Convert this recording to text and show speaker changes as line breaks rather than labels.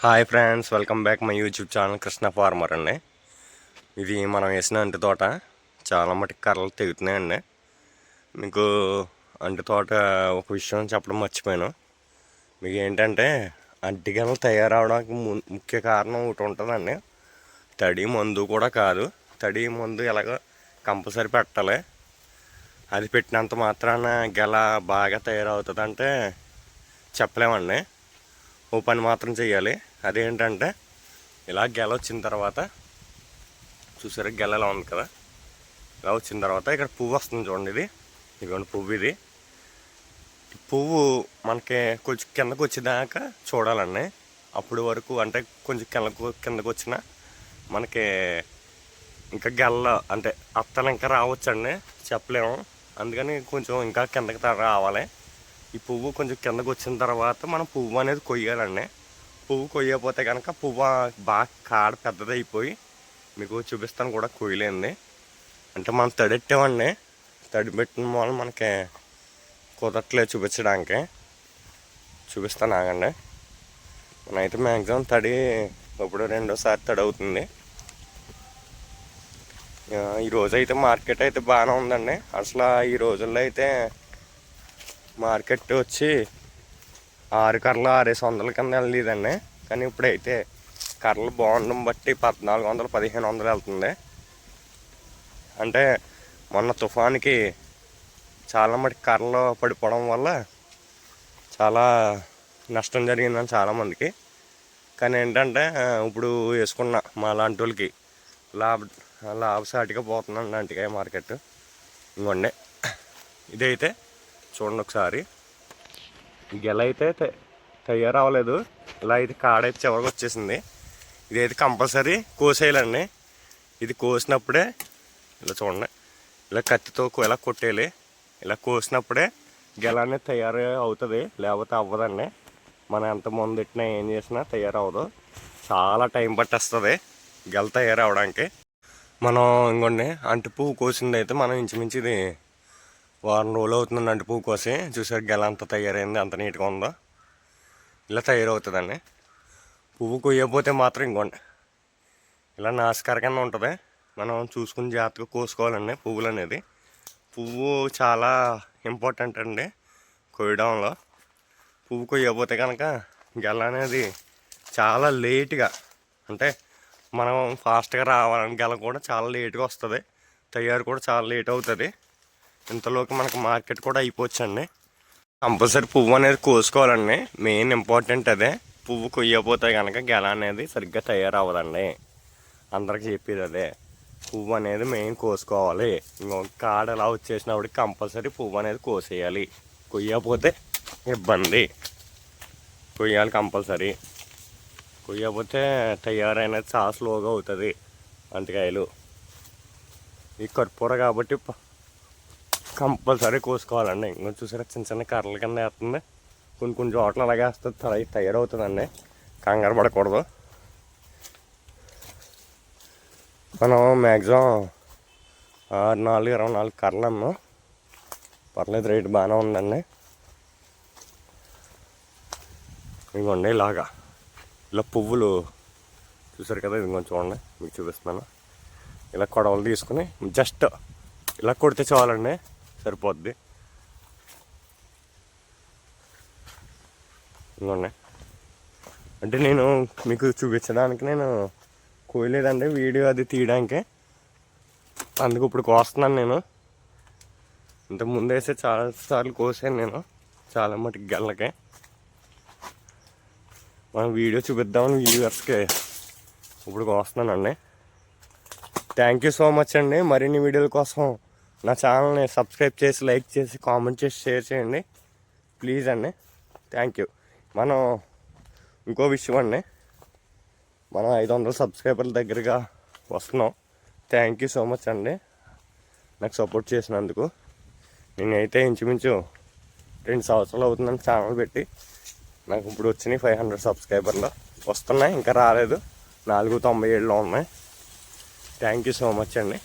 Hi friends, welcome back my YouTube channel Krishna farmer అండి. ఇది మనం వేసిన అంటి తోట చాలా మటుకు కర్రలు తెగుతున్నాయండి. మీకు అంటి తోట ఒక విషయం చెప్పడం మర్చిపోయాను. మీకు ఏంటంటే అంటిగలు తయారవడానికి ముఖ్య కారణం ఒకటి ఉంటుందండి. తడి మందు కూడా కాదు. తడి మందు ఎలాగో కంపల్సరీ పెట్టాలి. అది పెట్టినంత మాత్రాన గెల బాగా తయారవుతుందంటే చెప్పలేమండి. ఓ పని మాత్రం చేయాలి. అదేంటంటే ఇలా గెల వచ్చిన తర్వాత చూసారా, గెల ఎలా ఉంది కదా, ఇలా వచ్చిన తర్వాత ఇక్కడ పువ్వు వస్తుంది చూడండి. ఇదిగోండి పువ్వు. ఇది పువ్వు మనకి కొంచెం కిందకు వచ్చేదాకా చూడాలండి. అప్పుడు వరకు అంటే కొంచెం కిందకు వచ్చినా మనకి ఇంకా గెల్ల అంటే అత్తలు ఇంకా రావచ్చండి, చెప్పలేము. అందుకని కొంచెం ఇంకా కిందకి రావాలి. ఈ పువ్వు కొంచెం కిందకు వచ్చిన తర్వాత మనం పువ్వు అనేది కొయ్యాలండి. పువ్వు కొయ్యకపోతే కనుక పువ్వు బాగా కాడ పెద్దదైపోయి మీకు చూపిస్తాను కూడా కొయ్యలేంది. అంటే మనం తడెట్టామండి, తడి పెట్టిన వల్ల మనకి కుదరట్లేదు చూపించడానికి. చూపిస్తాను ఆగండి. మనమైతే మ్యాక్సిమం తడి ఇప్పుడు రెండోసారి తడి అవుతుంది. ఈరోజు అయితే మార్కెట్ అయితే బాగానే ఉందండి. అసలు ఈ రోజుల్లో అయితే మార్కెట్ వచ్చి 6 కర్రలు 600 కింద వెళ్ళలేదండి. కానీ ఇప్పుడైతే కర్రలు బాగుండడం బట్టి 1400 1500 వెళ్తుంది. అంటే మొన్న తుఫాన్కి చాలా మటుకు కర్రలు పడిపోవడం వల్ల చాలా నష్టం జరిగిందని చాలామందికి. కానీ ఏంటంటే ఇప్పుడు వేసుకున్న మా లాంటి వాళ్ళకి లాభసాటిగా పోతుందండి అంటికాయ మార్కెట్. ఇంకోండి ఇదైతే చూడండి ఒకసారి. గెల అయితే తయారవ్వలేదు. ఇలా అయితే కాడైతే చివరికి వచ్చేసింది. ఇదైతే కంపల్సరీ కోసేయాలండి. ఇది కోసినప్పుడే ఇలా చూడండి, ఇలా కత్తితో ఇలా కొట్టేయాలి. ఇలా కోసినప్పుడే గెల అనేది తయారు అవుతుంది, లేకపోతే అవ్వదండి. మనం ఎంత మందు పెట్టినా ఏం చేసినా తయారవ్వదు. చాలా టైం పట్టేస్తుంది గెల తయారవడానికి. మనం ఇంకోండి అంటి పువ్వు కోసింది అయితే మనం ఇంచుమించి ఇది వారం రోజులు అవుతుందండి. అంటి పువ్వు కోసి చూసారు గెల అంత తయారైంది, అంత నీట్గా ఉందో. ఇలా తయారవుతుందండి. పువ్వు కొయ్యకపోతే మాత్రం ఇంకోండి ఇలా నాసికార కింద ఉంటుంది. మనం చూసుకుని జాగ్రత్తగా కోసుకోవాలండి పువ్వులు అనేది. పువ్వు చాలా ఇంపార్టెంట్ అండి కొయ్యడంలో. పువ్వు కొయ్యకపోతే కనుక గెల అనేది చాలా లేట్గా, అంటే మనం ఫాస్ట్గా రావాలని గెల కూడా చాలా లేట్గా వస్తుంది. తయారు కూడా చాలా లేట్ అవుతుంది. ఇంతలోకి మనకు మార్కెట్ కూడా అయిపోవచ్చండి. కంపల్సరీ పువ్వు అనేది కోసుకోవాలండి. మెయిన్ ఇంపార్టెంట్ అదే. పువ్వు కొయ్యకపోతే కనుక గెల అనేది సరిగ్గా తయారవ్వదండి. అందరికి చెప్పేది అదే. పువ్వు అనేది మెయిన్ కోసుకోవాలి. ఇంకొక కాడ ఎలా వచ్చేసినప్పటికి కంపల్సరీ పువ్వు అనేది కోసేయాలి. కొయ్యకపోతే ఇబ్బంది. కొయ్యాలి కంపల్సరీ. కొయ్యకపోతే తయారైనది చాలా స్లోగా అవుతుంది అంటికాయలు. ఈ కర్పూర కాబట్టి కంపల్సరీ కోసుకోవాలండి. ఇంకొంచెం చూసారా చిన్న చిన్న కర్రల కింద వేస్తుంది. కొన్ని చోట్ల అలాగే వేస్తుంది, తయారవుతుందండి. కంగారు పడకూడదు. మనం మ్యాక్సిమం 24 కర్రలు అన్నాం. పర్లేదు, రేటు బాగానే ఉందండి. ఇంకోండి ఇలా పువ్వులు చూసారు కదా, ఇది కొంచెం చూడండి మీకు చూపిస్తున్నాను. ఇలా కొడవలు తీసుకుని జస్ట్ ఇలా కొడితే చాలండి, సరిపోద్ది. ఇంకోండి అంటే నేను మీకు చూపించడానికి నేను కోయలేదండి, వీడియో అది తీయడానికి. అందుకు ఇప్పుడు కోస్తున్నాను నేను. ఇంతకుముందు వేస్తే చాలాసార్లు కోసాను నేను, చాలా మటుకు గెల్లకి. మనం వీడియో చూపిద్దామని వ్యూవర్స్కి ఇప్పుడు కోస్తున్నానండి. థ్యాంక్ యూ సో మచ్ అండి. మరిన్ని వీడియోల కోసం నా ఛానల్ని సబ్స్క్రైబ్ చేసి, లైక్ చేసి, కామెంట్ చేసి, షేర్ చేయండి ప్లీజ్ అండి. Thank you. మనం ఇంకో విషయం అండి, మనం 500 సబ్స్క్రైబర్ల దగ్గరగా వస్తున్నాం. థ్యాంక్ యూ సో మచ్ అండి నాకు సపోర్ట్ చేసినందుకు. నేనైతే ఇంచుమించు 2 సంవత్సరాలు అవుతుందని ఛానల్ పెట్టి. నాకు ఇప్పుడు వచ్చినాయి 500 సబ్స్క్రైబర్లు వస్తున్నాయి, ఇంకా రాలేదు. 497లో ఉన్నాయి. థ్యాంక్ యూ సో మచ్ అండి.